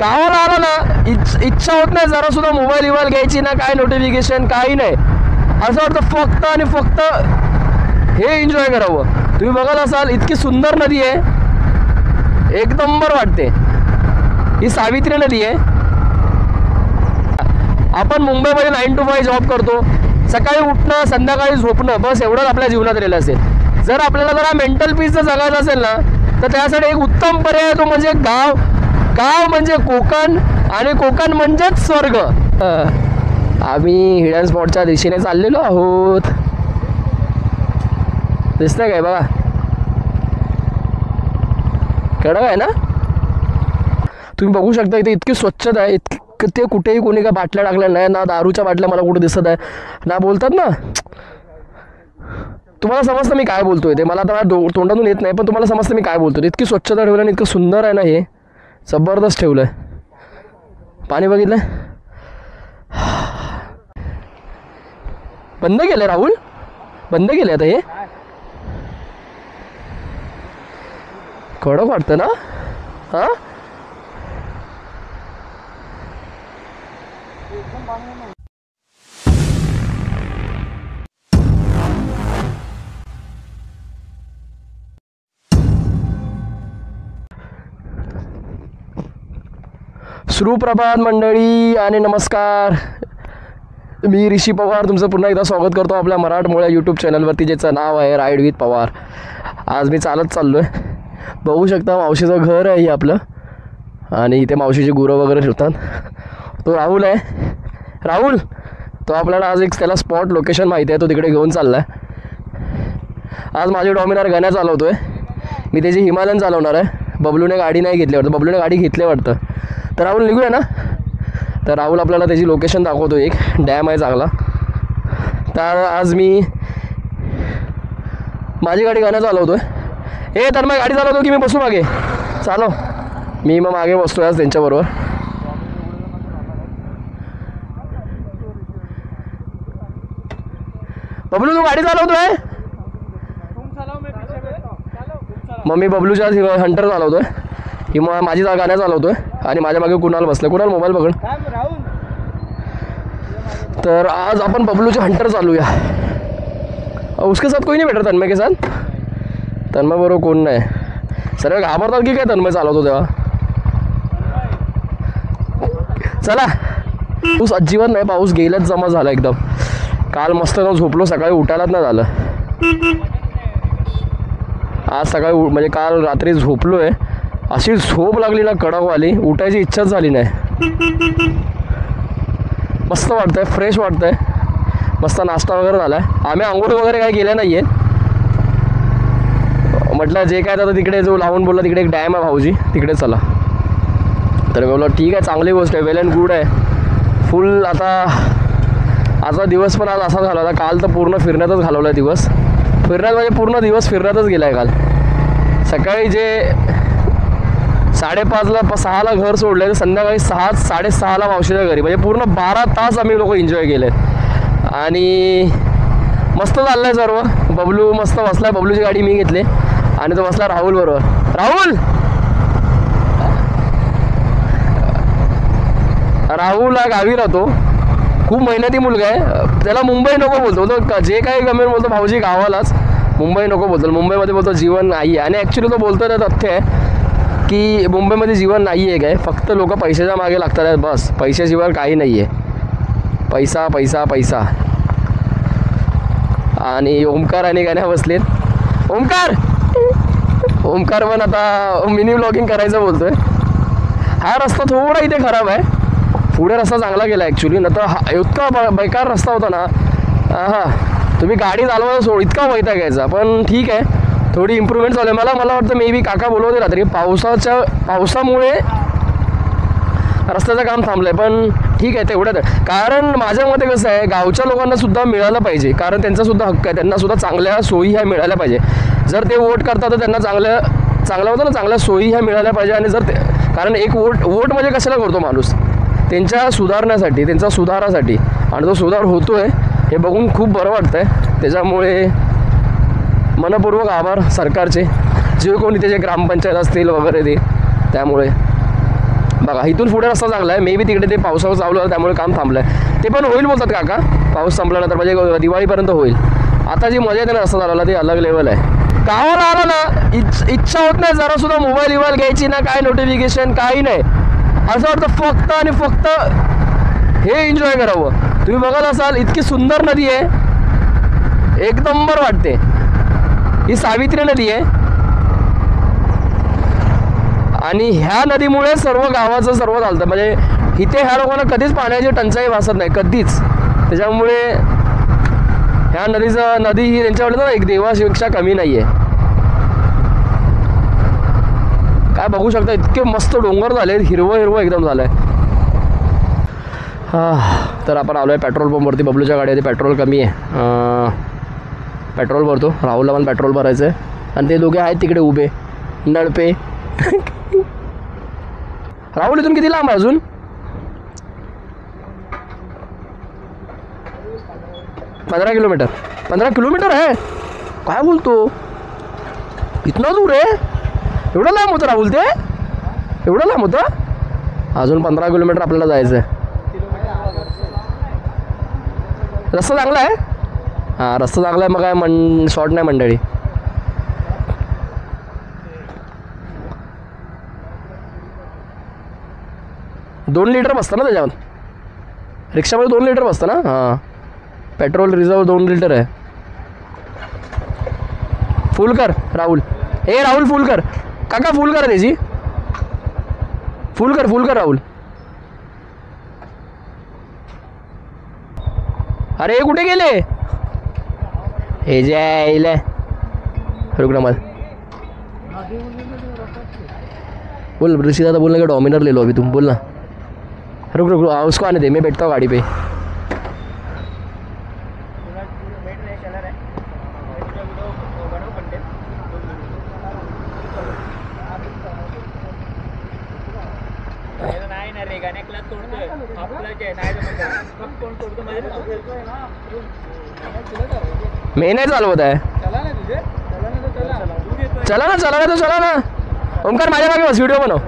गावाला आला ना इच्छा होत नाही जरा सुद्धा मोबाईल घ्यायची ना, काय नोटिफिकेशन काही नाही. असं वाटतं फक्त आणि फक्त हे एन्जॉय करावं. तुम्ही बघत असाल इतकी सुंदर नदी आहे, एक नंबर वाटते. ही सावित्री नदी आहे. आपण मुंबईमध्ये 9 to 5 जॉब करतो, सकाळी उठणं संध्याकाळी झोपणं, बस एवढंच आपल्या जीवनात राहिलं असेल. जर आपल्याला जरा मेंटल पीस जर जगायचं असेल ना, तर त्यासाठी एक उत्तम पर्याय तो म्हणजे गाव म्हणजे कोकण, आणि कोकण म्हणजेच स्वर्ग. आम्ही हिडन स्पॉटच्या दिशेने चाललेलो आहोत. दिसतंय काय बघा, कडक आहे ना. तुम्ही बघू शकता इथे इतकी स्वच्छता आहे, ते कुठेही कोणी काय बाटल्या टाकल्या नाही ना, दारूच्या बाटल्या मला कुठे दिसत आहे ना. बोलतात ना, तुम्हाला समजतं मी काय बोलतोय ते, मला आता तोंडातून येत नाही, पण तुम्हाला समजतं मी काय बोलतोय. इतकी स्वच्छता ठेवलं आणि इतकं सुंदर आहे ना, हे जबरदस्त ठेवलं आहे. पाणी बघितलं बंद केलं राहुल, बंद केलं आता हे. कडक वाटतं ना. हां सुप्रभात मंडळी आणि नमस्कार. मी ऋषी पवार तुमचं पुन्हा एकदा स्वागत करतो आपल्या मराठमोळ्या यूट्यूब चॅनलवरती, ज्याचं नाव आहे राईड विथ पवार. आज मी चालत चाललो आहे. बघू शकता मावशीचं घर आहे हे आपलं, आणि इथे मावशीची गुरं वगैरे ठेवतात. तो राहुल आहे. राहुल तो आपल्याला आज एक त्याला स्पॉट लोकेशन माहिती आहे, तो तिकडे घेऊन चालला आहे. आज माझी डॉमिनार गण्या चालवतो आहे, मी त्याची हिमालयन चालवणार आहे. बबलूने गाडी नाही घेतली वाटतं, बबलूने गाडी घेतली वाटतं. तर राहुल निघूया ना. तर राहुल आपल्याला त्याची लोकेशन दाखवतो. एक डॅम आहे चांगला. तर आज मी माझी गाडी गाणं चालवतो आहे. तर मग गाडी चालवतो की मी बसू मागे? चालव. मी मग मागे बसतो आज त्यांच्याबरोबर. बबलू तू गाडी चालवतोय? मग मी बबलूच्या हंटर चालवतोय, की मग माझी गाण्या चालवतोय आणि माझ्या मागे कुणाल बसलं. कुणाल मोबाईल पकड. तर आज आपण बबलूचे हंटर चालूया. उसके साथ कोई नहीं बैठा तन्मय के साथ. तन्मय बरोबर कोण नाही. सर्व घाबरतात की काय तन्मय चालवतो तेव्हा. चला. पाऊस अजिबात नाही, पाऊस गेल्याच जमा झाला एकदम. काल मस्त झोपलो, सकाळी उठायलाच नाही झालं. आज सकाळी म्हणजे काल रात्री झोपलो आहे, अशी झोप लागली ना कडकवाली, उठायची इच्छाच झाली नाही. मस्त वाटतंय, फ्रेश वाटतंय. मस्त नाश्ता वगैरे झाला आहे. आम्ही आंघोळ वगैरे काय केल्या नाही आहे. म्हटलं जे काय आता तिकडे जो लावून बोलला तिकडे एक डॅम आहे भाऊजी, तिकडे चला. तर मी बोललो ठीक आहे, चांगली गोष्ट आहे, वेल अँड गुड आहे. फुल आता आजचा दिवस पण आज असा झाला होता. काल तर पूर्ण फिरण्यातच घालवला दिवस. फिरण्यात म्हणजे पूर्ण दिवस फिरण्यातच गेला आहे काल. सकाळी जे 5:30ला 6ला घर सोडलं आहे, तर संध्याकाळी 6-6:30ला मावशीच्या घरी. म्हणजे पूर्ण 12 तास आम्ही लोक एन्जॉय केले. आणि मस्त चाललं आहे सर्व. बबलू मस्त बसला आहे, बबलूची गाडी मी घेतली आणि तो बसला राहुल बरोबर. राहुल हा गावी राहतो, खूप मेहनती मुलगा आहे. त्याला मुंबई नको बोलतो, तो जे काही गमेल बोलतो भाऊजी गावालाच, मुंबई नको बोलतो. मुंबईमध्ये बोलतो जीवन नाही आहे. आणि ॲक्च्युली तो बोलतो ते तथ्य आहे की मुंबईमध्ये जीवन नाही आहे काय, फक्त लोक पैशाच्या मागे लागतात आहेत बस. पैशाशिवाय काही नाही आहे. पैसा पैसा पैसा. आणि ओमकार आणि गाण्या बसलेत. ओमकार पण आता मिनी व्लॉगिंग करायचं बोलतोय. हा रस्ता थोडा इथे खराब आहे, पुढे रस्ता चांगला गेला ॲक्च्युली. न तर हा इतका बेकार रस्ता होता ना. तुम्ही गाडी चालवायला सोड, इतका वैताग घ्यायचा. पण ठीक आहे, थोडी इम्प्रूव्हमेंट चालू आहे. मला वाटतं मे बी काका बोलवते रात्री, पावसामुळे रस्त्याचं काम थांबलं आहे. पण ठीक आहे तेवढ्यात. कारण माझ्या मते कसं आहे, गावच्या लोकांना सुद्धा मिळालं पाहिजे, कारण त्यांचासुद्धा हक्क आहे. त्यांना सुद्धा चांगल्या सोयी ह्या मिळाल्या पाहिजे. जर ते वोट करतात तर त्यांना चांगलं होतं ना, चांगल्या सोयी ह्या मिळाल्या पाहिजे. आणि जर कारण एक वोट म्हणजे कशाला करतो माणूस, त्यांच्या सुधारण्यासाठी, त्यांचा सुधारासाठी. आणि तो सुधार होतो आहे हे बघून खूप बरं वाटतं आहे. त्याच्यामुळे मनपूर्वक आभार सरकारचे, जे कोणी त्याचे ग्रामपंचायत असतील वगैरे ते. त्यामुळे बघा इथून पुढे रस्ता चांगला आहे. मे बी तिकडे ते पावसावर चालू त्यामुळे काम थांबलं आहे. ते पण होईल बोलतात काका, पाऊस संपल्यानंतर म्हणजे दिवाळीपर्यंत होईल. आता जी मजा येते ना रस्ता चालवला ती अलग लेवल आहे. गावाला आला ना इच्छा होत नाही जरासुद्धा मोबाईल घ्यायची ना, काय नोटिफिकेशन काही नाही. असं वाटतं फक्त आणि फक्त हे एन्जॉय करावं. तुम्ही बघत असाल इतकी सुंदर नदी आहे, एक नंबर वाटते. ही सावित्री नदी आहे आणि ह्या नदीमुळे सर्व गावाचं सर्व चालतं. म्हणजे इथे ह्या लोकांना कधीच पाण्याची टंचाई भासत नाही कधीच. त्याच्यामुळे ह्या नदी ही त्यांच्याकडे ना एक देवापेक्षा कमी नाही आहे. काय बघू शकता इतके मस्त डोंगर झाले, हिरवं एकदम झालं आहे. तर आपण आलो आहे पेट्रोल पंपवरती. बबलूच्या गाडीमध्ये पेट्रोल कमी आहे, पेट्रोल भरतो. राहुलला पण पेट्रोल भरायचं आहे आणि ते दोघे आहेत तिकडे उभे नळपे. राहुल इथून किती लांब आहे अजून? 15 किलोमीटर. 15 किलोमीटर आहे? काय बोलतो, इतना दूर आहे? एवढं लांब होतं राहुल ते? एवढं लांब होतं? अजून 15 किलोमीटर आपल्याला जायचं आहे. रस्ता चांगला आहे? हां रस्ता चांगला आहे, मग काय शॉर्ट नाही मंडळी. दोन लिटर बसतं ना त्याच्यावर, रिक्षामध्ये 2 लिटर बसतं ना. हां पेट्रोल रिझर्व 2 लिटर आहे. फुल कर राहुल. राहुल फुल कर काका, फुल कर त्याची. फुल कर राहुल. अरे कुठे गेले? हे जे आहे रुक ना मत बोल. ऋषि दादा बोलने का डोमिनर ले लो अभी तुम, बोल ना. रुक उसको आने दे, मैं बैठता हूँ गाड़ी पे. मैं नहीं चालवत आहे. चला ना ओमकार माझ्या मागे बस, व्हिडिओ बनव.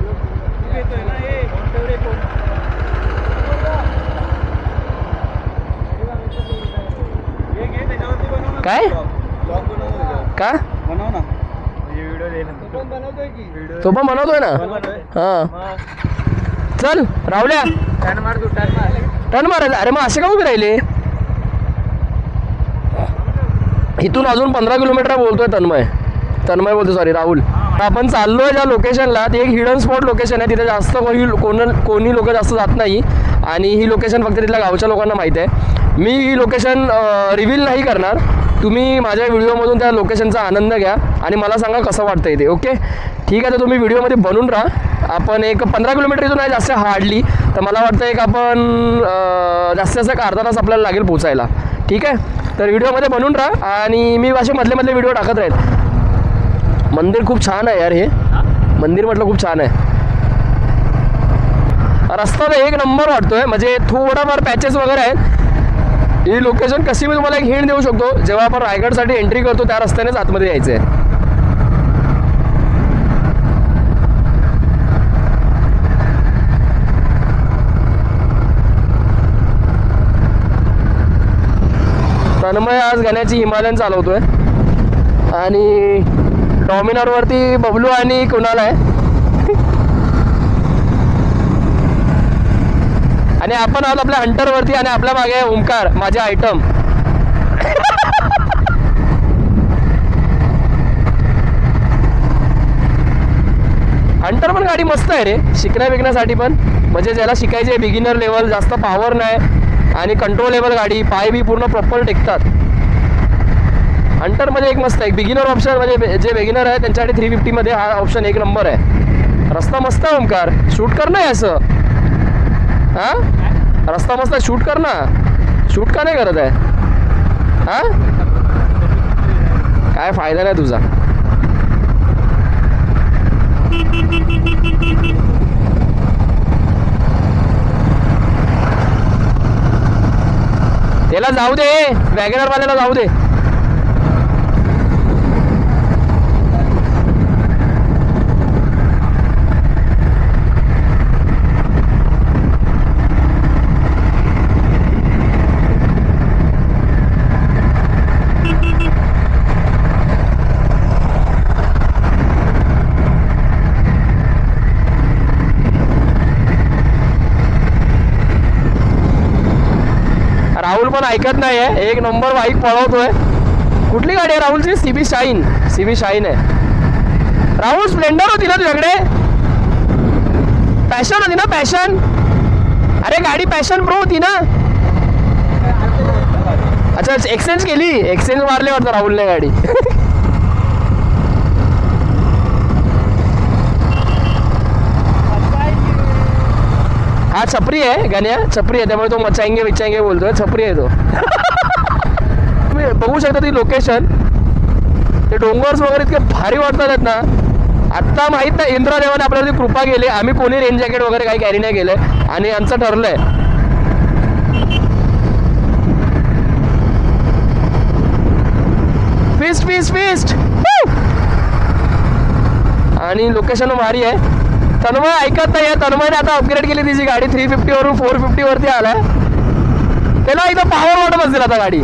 काय का तो पण बनवतोय ना. हां चल राहुल्या टर्न मारायला. अरे मग असे का उभे राहिले? इथून अजून 15 किलोमीटर बोलतोय तन्मय बोलतो, सॉरी राहुल. आपण चाललोय ज्या लोकेशनला ते एक हिडन स्पॉट लोकेशन आहे. तिथे जास्त कोणी लोक जास्त जात नाही आणि ही लोकेशन फक्त तिथल्या गावच्या लोकांना माहीत आहे. मी ही लोकेशन रिव्हील नाही करणार. तुम्ही माझ्या व्हिडिओमधून त्या लोकेशनचा आनंद घ्या आणि मला सांगा कसं वाटतं ते. ओके ठीक आहे, तर तुम्ही व्हिडिओमध्ये बनून राहा. आपण एक 15 किलोमीटर इथून आहे जास्त हार्डली, तर मला वाटतं एक आपण जास्त एक अर्धा तास आपल्याला लागेल पोचायला. ठीक आहे, तर व्हिडिओमध्ये बनून राहा आणि मी असे मधले व्हिडिओ टाकत राहील. मंदिर खूप छान आहे यार, हे मंदिर म्हटलं खूप छान आहे. रस्ता तर एक नंबर वाटतोय, म्हणजे थोडाफार पॅचेस वगैरे आहेत. ही लोकेशन कशी मी तुम्हाला एक हिंट देऊ शकतो. जेव्हा आपण रायगडसाठी एंट्री करतो त्या रस्त्यानेच आतमध्ये यायचं आहे. तन्मय आज गाण्याची हिमालयन चालवतोय आणि डॉमिनरवरती बबलू आणि कुणाल आहे. आणि आपण आहोत आपल्या हंटरवरती आणि आपल्या मागे आहे ओमकार, माझे आयटम. हंटर पण गाडी मस्त आहे रे, शिकण्यासाठी पण. म्हणजे ज्याला शिकायचे बिगिनर लेवल, जास्त पॉवर नाही आणि कंट्रोलेबल गाडी, पाय बी पूर्ण प्रॉपर टेकतात. हंटरमध्ये एक मस्त आहे, एक बिगिनर ऑप्शन. म्हणजे जे बिगिनर आहे त्यांच्यासाठी 350मध्ये हा ऑप्शन एक नंबर आहे. रस्ता मस्त आहे ओमकार, शूट कर ना असं. हां रस्ता मस्त आहे, शूट कर ना. शूट का नाही करत आहे? हां काय फायदा नाही तुझा. त्याला जाऊ दे, वॅगनरवाल्याला जाऊ दे. पण ऐकत नाही आहे, एक नंबर बाईक पळवतोय. कुठली गाडी आहे राहुलची? CB शाईन आहे. राहुल स्प्लेंडर होती ना तुझ्याकडे? पॅशन होती ना? पॅशन, अरे गाडी पॅशन प्रो होती ना? अच्छा एक्सचेंज केली, एक्सचेंज मारले वाटतं राहुलने गाडी. हा छपरी आहे गण्या, छपरी आहे, त्यामुळे तो मचाएंगे बोलतोय. छपरी आहे तो. तुम्ही बघू शकता ती लोकेशन, ते डोंगर्स वगैरे इतके भारी वाटतात ना. आत्ता माहीत नाही, इंद्रदेवाने आपल्याला कृपा केली. आम्ही कोणी रेन जॅकेट वगैरे काही कॅरी नाही केलंय आणि आमचं ठरलंय. फिस्ट आणि लोकेशन भारी आहे. तन्मय ऐकत नाही आहे. तन्मयने आता अपग्रेड केली तिची गाडी, 350 वरून 450 वरती आलाय. त्याला इथं पॉवर वाटत असेल आता गाडी.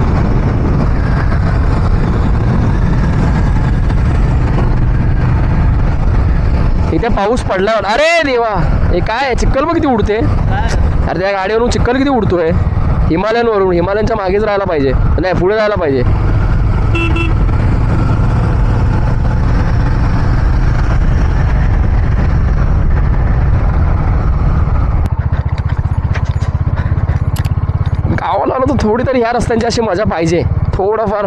इथे पाऊस पडल्यावर, अरे देवा हे काय चिक्कल बघ किती उडते. अरे त्या गाडीवरून चिक्कल किती उडतोय. हिमालयनवरून, हिमालयनच्या मागेच राहायला पाहिजे, नाही पुढे जायला पाहिजे. गावाला आलो तर थोडी तरी ह्या रस्त्यांची अशी मजा पाहिजे, थोडंफार.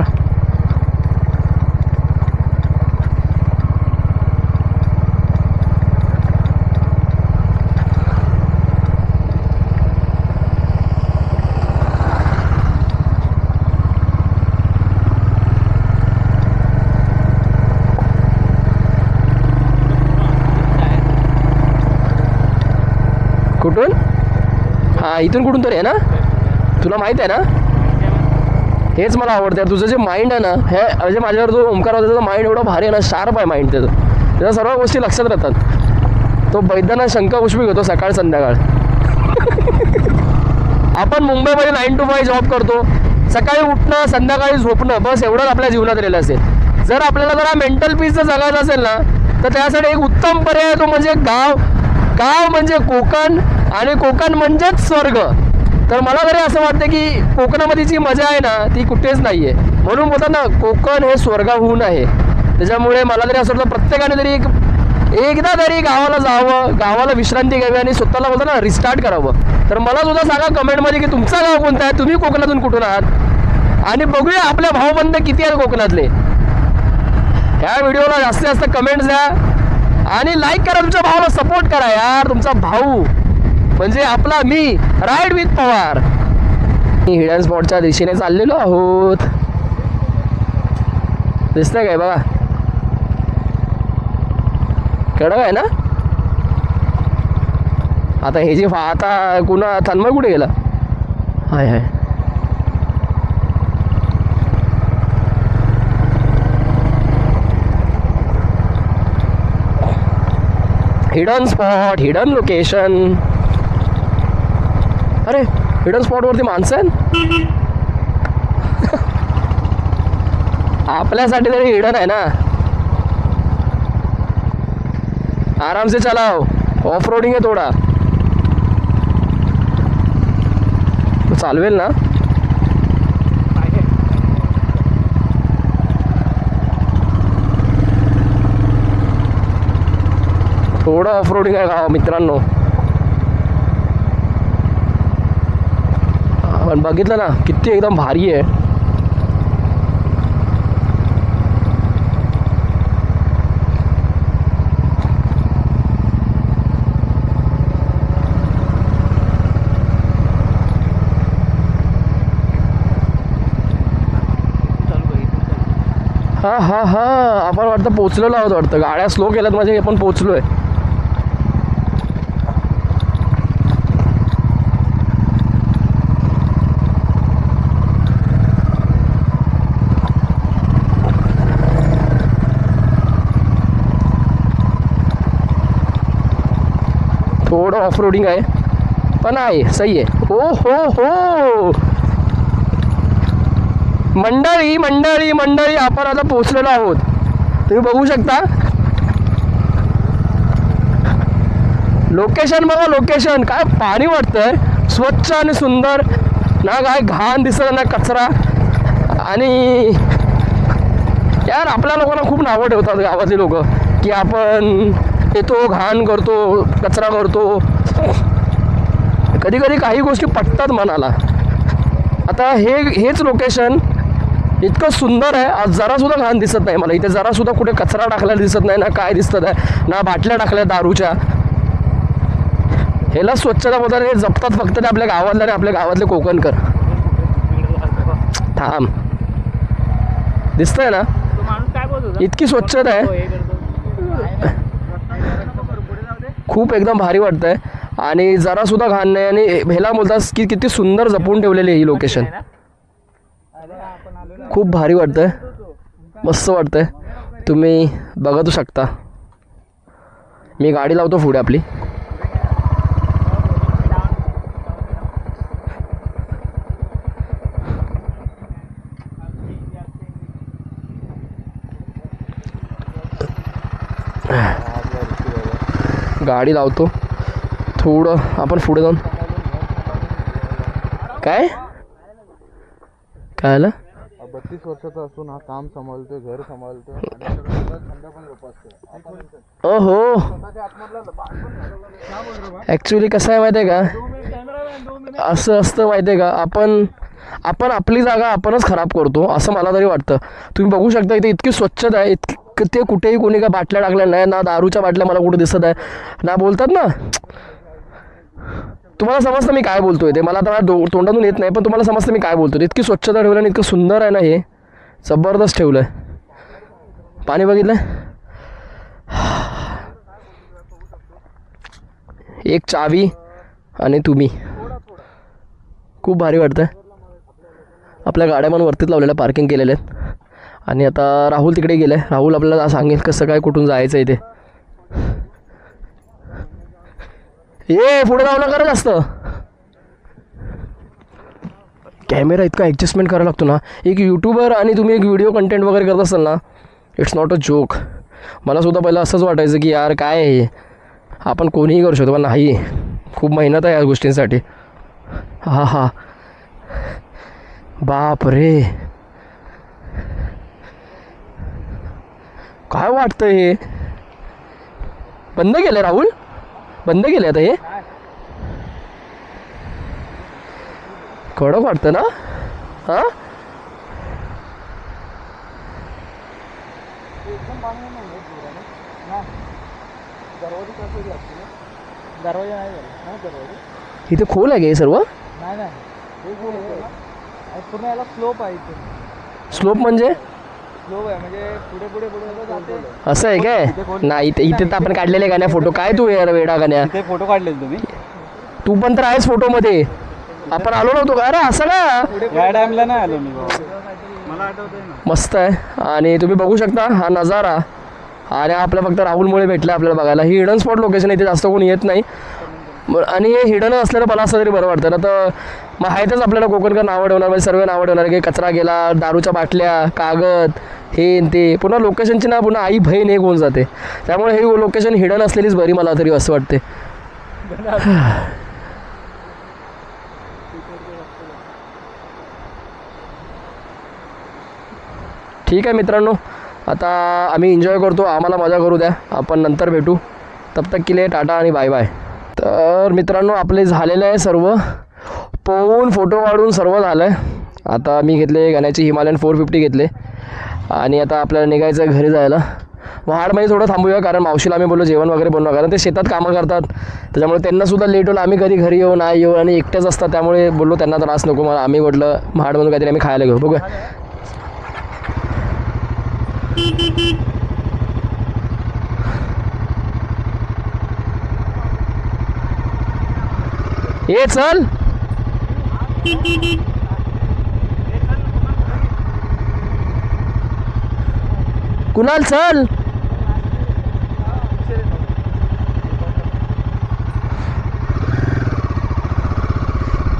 कुठून? हां इथून कुठून तरी आहे ना. तुला माहीत आहे ना, हेच मला आवडतं तुझं जे माइंड आहे ना. हे म्हणजे माझ्यावर जो ओमकार होता त्याचा माइंड एवढा भारी आहे ना, शार्प आहे माइंड त्याचं. त्याच्या सर्व गोष्टी लक्षात राहतात. तो बैद्यनाथ शंखपुष्पी घेतो सकाळ संध्याकाळ. आपण मुंबईमध्ये 9 to 5 जॉब करतो, सकाळी उठणं संध्याकाळी झोपणं, बस एवढंच आपल्या जीवनात राहिलं असेल. जर आपल्याला जरा मेंटल पीस जर जगायचं असेल ना, तर त्यासाठी एक उत्तम पर्याय तो म्हणजे गाव म्हणजे कोकण, आणि कोकण म्हणजेच स्वर्ग. तर मला तरी असं वाटतं की कोकणामध्ये जी मजा आहे ना ती कुठेच नाही आहे. म्हणून बोलतात ना कोकण हे स्वर्गाहून आहे. त्याच्यामुळे मला तरी असं वाटतं प्रत्येकाने तरी एकदा तरी गावाला जावं, गावाला विश्रांती घ्यावी आणि स्वतःला बोलतात ना रिस्टार्ट करावं. तर मला सुद्धा सांगा कमेंटमध्ये की तुमचं गाव कोणतं आहे, तुम्ही कोकणातून कुठून आहात, आणि बघूया आपल्या भाऊबंद किती आहेत कोकणातले. ह्या व्हिडिओला जास्तीत जास्त कमेंट्स द्या आणि लाईक करा, तुमच्या भावाला सपोर्ट करा यार. तुमचा भाऊ म्हणजे आपला मी, राईड विथ पवार. हिडन स्पॉटच्या दिशेने चाललेलो आहोत. दिसतंय काय बघा, कडक आहे ना. आता हे जे आता कुणा तन्मय कुठे गेला? हाय हिडन स्पॉट, हिडन लोकेशन. अरे हिडन स्पॉटवरती माणसं आहेत. आपल्यासाठी तरी हिडन आहे ना. आराम से चलाओ, ऑफ रोडिंग आहे थोडा. तो चालवेल ना. थोडं ऑफ रोडिंग आहे गाव मित्रांनो. पण बघितलं ना किती एकदम भारी आहे. हा आपण वाटतं पोचलेलो आहोत वाटतं. गाड्या स्लो केल्यात म्हणजे आपण पोचलोय. थोडं ऑफ रोडिंग आहे पण आहे, सही आहे. ओ हो मंडळी आपण आता पोहोचलेलो आहोत. तुम्ही बघू शकता लोकेशन बघा, लोकेशन काय पाणी वाटतंय, स्वच्छ आणि सुंदर. ना काय घाण दिसत ना कचरा. आणि यार आपल्या लोकांना खूप नावं ठेवतात गावातले लोक की आपण येतो घाण करतो कचरा करतो. कधी कधी काही गोष्टी पटतात मनाला. आता हेच लोकेशन इतकं सुंदर आहे, आज जरासुद्धा घाण दिसत नाही मला. इथे जरासुद्धा कुठे कचरा टाकलेला दिसत नाही, ना काय दिसत आहे, ना बाटल्या टाकल्या दारूच्या. ह्याला स्वच्छता बोलतात, हे जपतात फक्त ते आपल्या गावातले आणि आपल्या गावातले कोकणकर. थांब, दिसतंय ना इतकी स्वच्छता आहे, खूप एकदम भारी वाटतंय. आणि जरासुद्धा घाण नाही. आणि ह्याला बोलतात की किती सुंदर जपून ठेवलेली ही लोकेशन. खूप भारी वाटतंय, मस्त वाटतंय. तुम्ही बघू शकता. मी गाडी लावतो पुढे आपली. गाडी लावतो थोडं आपण पुढे जाऊन. काय काय आलं? 32 वर्षाचा असून हा काम सांभाळतोय, घर सांभाळतोय आणि सगळं धंदा पण जोपासतोय. हो, ॲक्च्युली कसं आहे माहिती आहे का, असं असतं माहिती आहे का, आपण आपली जागा आपणच खराब करतो असं मला तरी वाटतं. तुम्ही बघू शकता इथे इतकी स्वच्छता आहे, ते कुठेही कोणी काय बाटल्या टाकल्या नाही, ना दारूच्या बाटल्या मला कुठे दिसत आहे, ना बोलतात ना. तुम्हाला समजतं मी काय बोलतोय ते, मला आता तोंडातून येत नाही, पण तुम्हाला समजतं मी काय बोलतोय. इतकी स्वच्छता ठेवलं आणि इतकं सुंदर आहे ना, हे जबरदस्त ठेवलं आहे. पाणी बघितलं, एक चावी आणि तुम्ही, खूप भारी वाटतं. आपल्या गाड्या पण वरतीच लावलेल्या, पार्किंग केलेल्या आहेत. आणि आता राहुल तिकडे गेलं आहे. राहुल आपल्याला सांगेल कसं काय कुठून जायचं आहे ते. ये पुढे जाऊ नका जास्त. कॅमेरा इतका ॲडजस्टमेंट करायला लागतो ना. एक यूट्यूबर आणि तुम्ही एक व्हिडिओ कंटेंट वगैरे करत असाल ना, इट्स नॉट अ जोक. मला सुद्धा पहिलं असंच वाटायचं की यार काय आहे, आपण कोणीही करू शकतो, पण नाही, खूप मेहनत आहे या गोष्टींसाठी. हा हा, बाप रे, काय वाटतं हे. बंद केलं राहुल, बंद केलं आता हे. कडक वाटतं ना. हां, इथे खोल आहे का हे सर्व? पूर्ण याला स्लोप आहे. स्लोप म्हणजे पुढे पुढे पुढे जाते. असं आहे काय? नाही, इथे तर आपण काढलेले गाण्या फोटो. काय तू यार वेडा गाण्या, ते फोटो काढले तुम्ही? तू पण तर आहेस फोटोमध्ये. आपण आलो नव्हतो का? अरे असं का? या टाइमला नाही आलो मी, मला आठवतंय ना. मस्त आहे. आणि तुम्ही बघू शकता हा नजारा. आणि आपल्या फक्त राहुलमुळे भेटला आपल्याला बघायला. ही हिडन स्पॉट लोकेशन, इथे जास्त कोणी येत नाही. आणि हे हिडन असलेलं मला असं तरी बरं वाटतं ना. तर माहीतच आपल्याला कोकणकर नावं ठेवणार, म्हणजे सर्व नावं ठेवणार की कचरा गेला, दारूच्या बाटल्या, कागद, हे ते. पुन्हा लोकेशनची ना पुन्हा आई बहीण एक होऊन जाते. त्यामुळे हे लोकेशन हिडन असलेलीच बरी मला तरी असं वाटते. ठीक आहे मित्रांनो, आता आम्ही एन्जॉय करतो, आम्हाला मजा करू द्या. आपण नंतर भेटू. तब तक के लिए टाटा आणि बाय बाय. तर मित्रांनो, आपले झालेलं आहे सर्व, पोहून फोटो काढून सर्व झालं आहे. आता मी घेतले गाण्याची हिमालयन 450 घेतले. आणि आता आपल्याला निघायचं आहे घरी जायला. महाडमध्ये थोडं थांबूया, कारण मावशीला आम्ही बोललो जेवण वगैरे बनवा, कारण ते शेतात कामं करतात. त्याच्यामुळे त्यांनासुद्धा लेट होईल. आम्ही कधी घरी येऊ नाही येऊ आणि एकटेच असतात, त्यामुळे बोललो त्यांना त्रास नको. मला आम्ही म्हटलं महाडमधून काहीतरी आम्ही खायला घेऊ. बघूया. ये चल. कुणाल चल.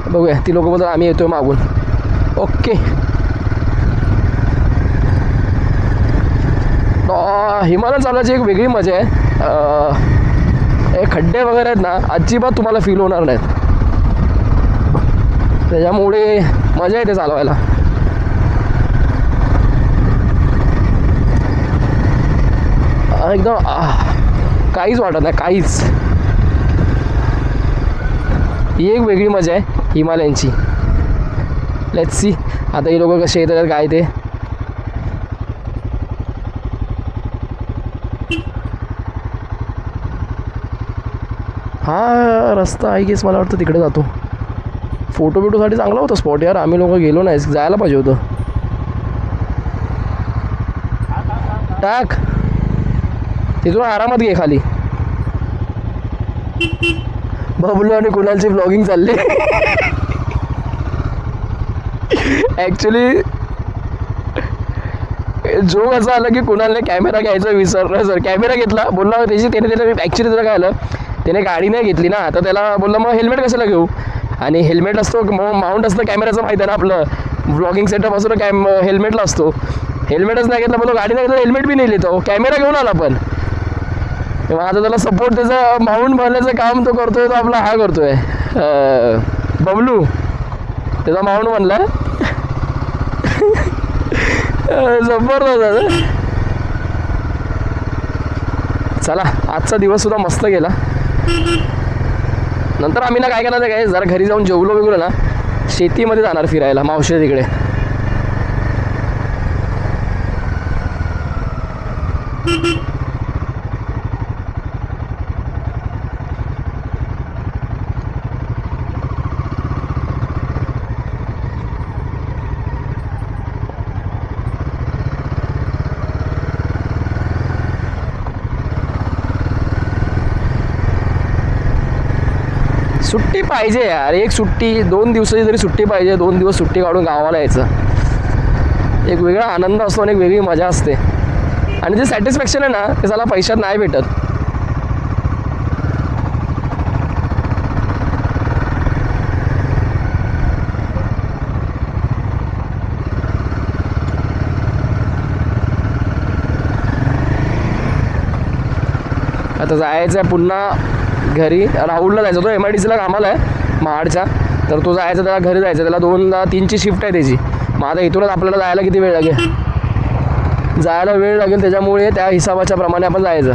बघूया, ती लोक बोलतात आम्ही येतोय मागून. ओके. हिमालय चालवायची एक वेगळी मजा आहे. हे खड्डे वगैरे आहेत ना, अजिबात तुम्हाला फील होणार नाहीत. त्याच्यामुळे मजा येते चालवायला. एकदम काहीच वाटत नाही, काहीच. ही एक वेगळी मजा आहे हिमालयनची. लेट्स सी आता हे लोक कसे येतात काय ते. हा रस्ता आहे कीच मला वाटतं तिकडे जातो. फोटो बिटोसाठी चांगला होता स्पॉट यार. आम्ही लोक गेलो नाही, जायला पाहिजे होतं. टाक तिथून आरामात घे खाली. बबलू आणि कुणालची ब्लॉगिंग चालली. ॲक्च्युली जोक असं आलं की कुणालने कॅमेरा घ्यायचा विसरला सर. कॅमेरा घेतला, बोलला त्याची त्याने ॲक्च्युली त्याला काय आलं, त्याने गाडी नाही घेतली ना, तर त्याला बोलला मग हेल्मेट कशाला घेऊ. आणि हेल्मेट असतो माउंट असतं कॅमेऱ्याचं, माहिती आहे ना आपलं ब्लॉगिंग सेटअप असतो हेल्मेटला असतो. हेल्मेटच नाही घेतला, बोललो गाडी नाही घेतलं हेल्मेट बी नाही लिहितो, कॅमेरा घेऊन आला. पण आता त्याला सपोर्ट त्याचं माउंट भरण्याचं काम तो करतोय, तो आपला हा करतोय बबलू, त्याचा माउंट बनला. जबरदस्त. चला आजचा दिवस सुद्धा मस्त गेला. नंतर आम्ही ना काय करणार काय, जरा घरी जाऊन जेवलो वगैरे ना, शेतीमध्ये जाणार फिरायला मावशी तिकडे. सुट्टी पाहिजे यार, एक सुट्टी 2 दिवसाची तरी सुट्टी पाहिजे. 2 दिवस सुट्टी काढून गावाला यायचं, एक वेगळा आनंद असतो आणि एक वेगळी मजा असते. आणि जे सॅटिस्फॅक्शन आहे ना ते त्याला पैशात नाही भेटत. आता जायचं आहे पुन्हा घरी. राहुलला जायचं, तो MIDCला कामाला आहे महाडच्या, तर तो जायचं, त्याला घरी जायचं. त्याला 2-3ची शिफ्ट आहे त्याची. मग आता इथूनच आपल्याला जायला किती वेळ लागेल, जायला वेळ लागेल. त्याच्यामुळे त्या हिसाबाच्या प्रमाणे आपण जायचं.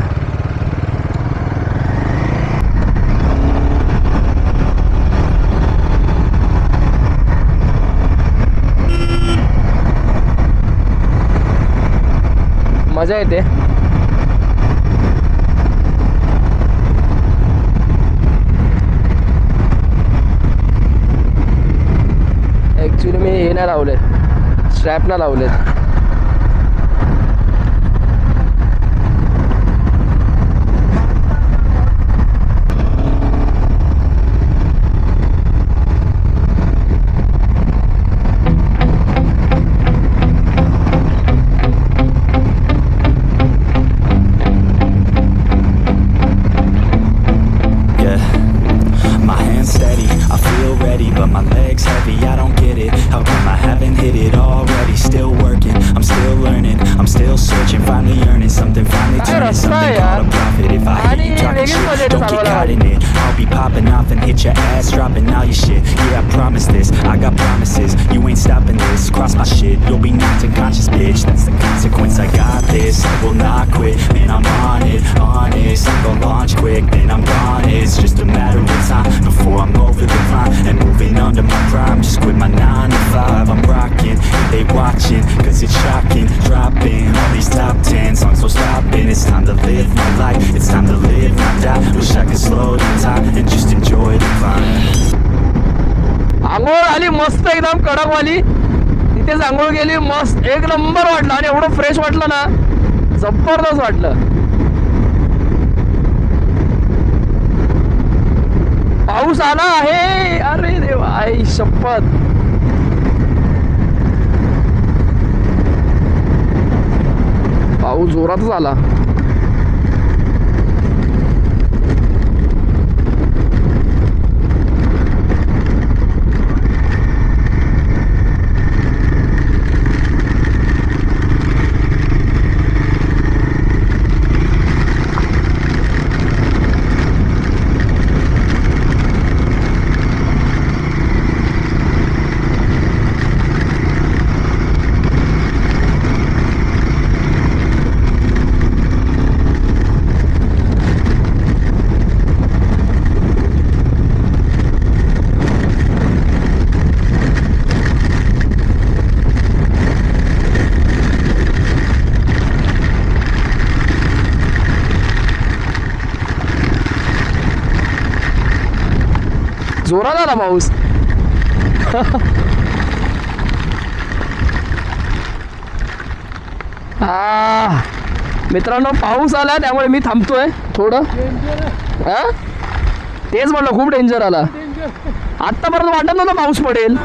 मजा येते. ॲक्च्युली मी हे नाही लावलेत, स्ट्रॅप नाही लावलेत. Hit your ass, dropping all your shit. Yeah, I promise this, I got promises. You ain't stopping this, cross my shit. You'll be knocked unconscious, bitch. That's the consequence, I got this. I will not quit, man, I'm on it, honest. I'm gonna launch quick, then I'm gone. It's just a matter of time before I'm over the line and moving under my prime. Just quit my 9 to 5, I'm rocking. They watching, cause it's shocking. Dropping all these top 10 songs, so stopping. It's time to live my life, it's time to live, not die. Wish I could slow down time and just enjoy the climb. आंघोळ आली मस्त एकदम कडकवाली. तिथेच आंघोळ गेली, मस्त एक number वाटलं. आणि एवढं फ्रेश वाटलं ना, जबरदस्त वाटलं. पाऊस आला आहे, अरे देवा, आई शपथ. पाऊस जोरातच आला. जोरात आला पाऊस. मित्रांनो पाऊस आला त्यामुळे मी थांबतोय थोडं. हा तेच म्हटलं खूप डेंजर आला. आत्तापर्यंत वाटत नव्हतं पाऊस पडेल,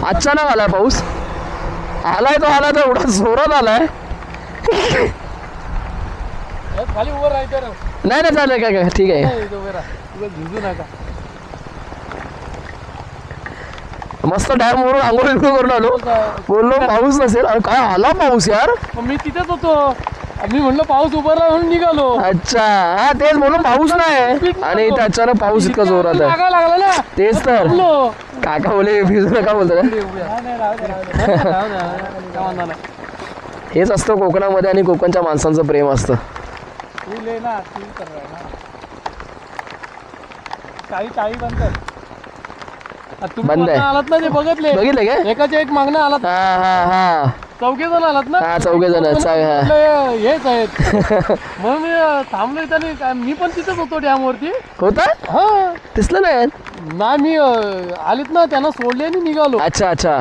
अचानक आलाय पाऊस. आलाय तर एवढा जोरात आलाय. खाली उभं राहायचं. नाही नाही चालेल काय ठीक आहे. भिजू नका. मस्त डॅम वरून आंघोळ करून आलो. बोललो पाऊस नसेल आणि काय आला पाऊस यार. मी तिथेच होतो. मी म्हणलं पाऊस उभारला म्हणून निघालो. अच्छा हा तेच म्हणून पाऊस नाही आणि त्याच्यानं पाऊस इतका जोरात आहे. लागला ना तेच तर काका बोले भिजू नका बोलतो. हेच असतं कोकणामध्ये आणि कोकणच्या माणसांचं प्रेम असतं. बंद आहे. आलात ना ते बघितले काय एकाच्या एक मागणं आलात. हा चौघे जण आलात ना. हा चौघे जण हेच आहेत. म्हणून मी थांबलो इथं. मी पण तिथेच होतो डॅम वरती. होता हा दिसलं नाही. मी आलीत ना त्यांना सोडले आणि निघालो. अच्छा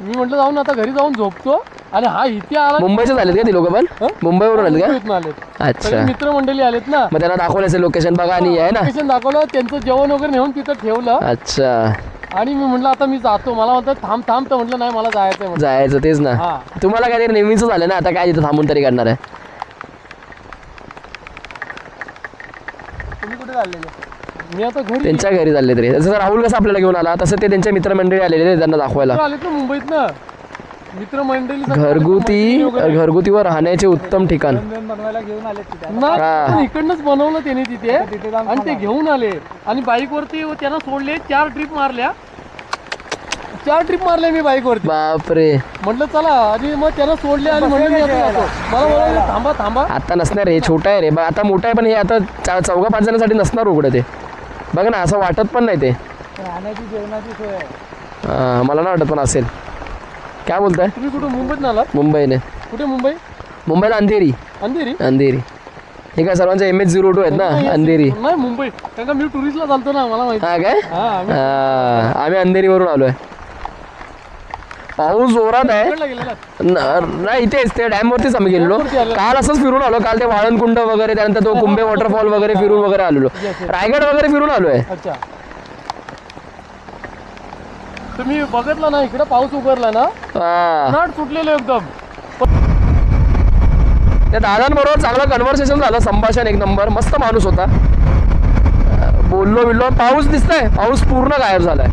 मी म्हटलं जाऊन आता घरी जाऊन झोपतो. आणि हा इथे आला. मुंबईचे झालेत का ती लोक पण? मुंबईवरून आले का? आलेत. अच्छा मित्रमंडळी आलेत ना. मग त्यांना दाखवलं असेल लोकेशन बघा आणि आहे ना. लोकेशन दाखवलं, त्यांचं जेवण वगैरे नेऊन तिथं ठेवलं. अच्छा आणि मी म्हटलं आता मी जातो. मला म्हणतात थांब तर म्हटलं नाही मला जायचं. जायचं तेच ना. तुम्हाला काय ते नेहमीच झालं ना, आता काय तिथं थांबून तरी करणार आहे. तुम्ही कुठे चाललेले? मी आता घरी. त्यांच्या घरी चालले तरी. जसं राहुल कसं आपल्याला घेऊन आला तसं ते त्यांच्या मित्रमंडळी आलेले त्यांना दाखवायला. आलेत ना मुंबईत ना मित्रमंडळी. घरगुतीवर राहण्याचे उत्तम ठिकाण. इकडनंच बनवलं त्याने तिथे आणि ते घेऊन आले आणि बाईक वरती त्यांना सोडले. 4 ट्रिप मारल्या मी बाईक वरती. बापरे म्हटलं चला. आणि मग त्यांना सोडले आणि म्हणलं मी आता जातो. मला बोलावलं थांबा. आता नसणार रे, छोटा आहे रे बा. आता मोठा आहे पण हे आता 4-5 जणांसाठी नसणार उघडं ते. बघ ना असं वाटत पण नाही ते. राहण्याची जेवणाची सोय आहे. मला नाही वाटत पण असेल. काय बोलताय? तुम्ही कुठे मुंबईत आलात? मुंबईने. कुठे मुंबईला अंधेरी. हे काय सर्वांचे MS02 आहेत ना अंधेरी. नाही मुंबई कारण का मी टुरिस्टला चालतो ना. मला माहिती. हा काय आम्ही अंधेरीवरून आलोय. पाऊस जोरात आहे. नाही इथेच ते डॅम वरतीच आम्ही गेलेलो. काल असंच फिरून आलो. काल ते वाळणकुंड वगैरे त्यानंतर तो कुंभे वॉटरफॉल वगैरे फिरून वगैरे आलेलो. रायगड वगैरे फिरून आलोय. अच्छा तुम्ही बघितलं ना इकडे पाऊस उघडला ना. नाट सुटलेलं एकदम. त्या दादांबरोबर चांगलं कन्व्हर्सेशन झालं. संभाषण एक नंबर. मस्त माणूस होता. बोललो पाऊस दिसतंय. पाऊस पूर्ण गायब झालाय.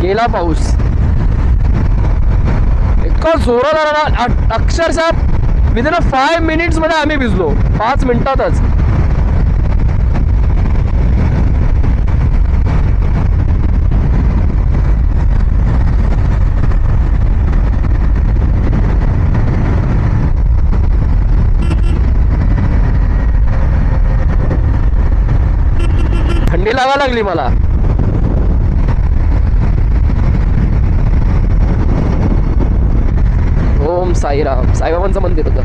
गेला पाऊस. इतका जोरात आला ना अक्षरशः विदिन 5 मिनिट्स मध्ये आम्ही भिजलो. 5 मिनिटातच. थंडी लागा लागली मला. ओम साईराम. साईबाबांचं मंदिर होतं.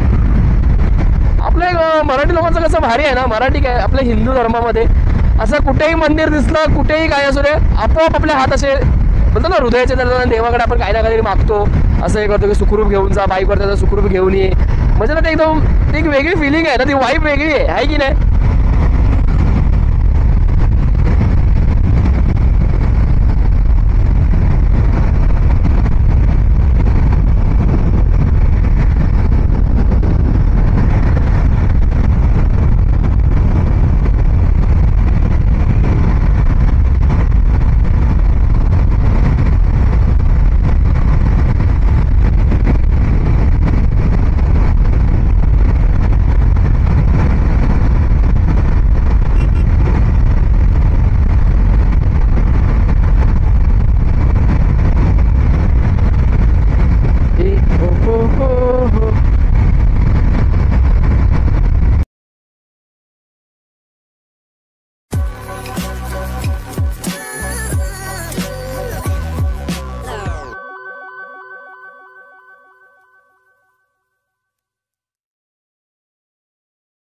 आपल्या मराठी लोकांचं कसं भारी आहे ना. मराठी काय आपल्या हिंदू धर्मामध्ये असं कुठेही मंदिर दिसलं कुठेही काय असू दे आपोआप आपले हात असे बोलतो ना हृदयाच्या देवाकडे आपण काही ना काहीतरी मागतो. असं हे करतो की सुखरूप घेऊन जा. बाईकवर त्याचा सुखरूप घेऊन ये. म्हणजे ना ते एकदम एक वेगळी फिलिंग आहे ना. ती वाईब वेगळी आहे की नाही.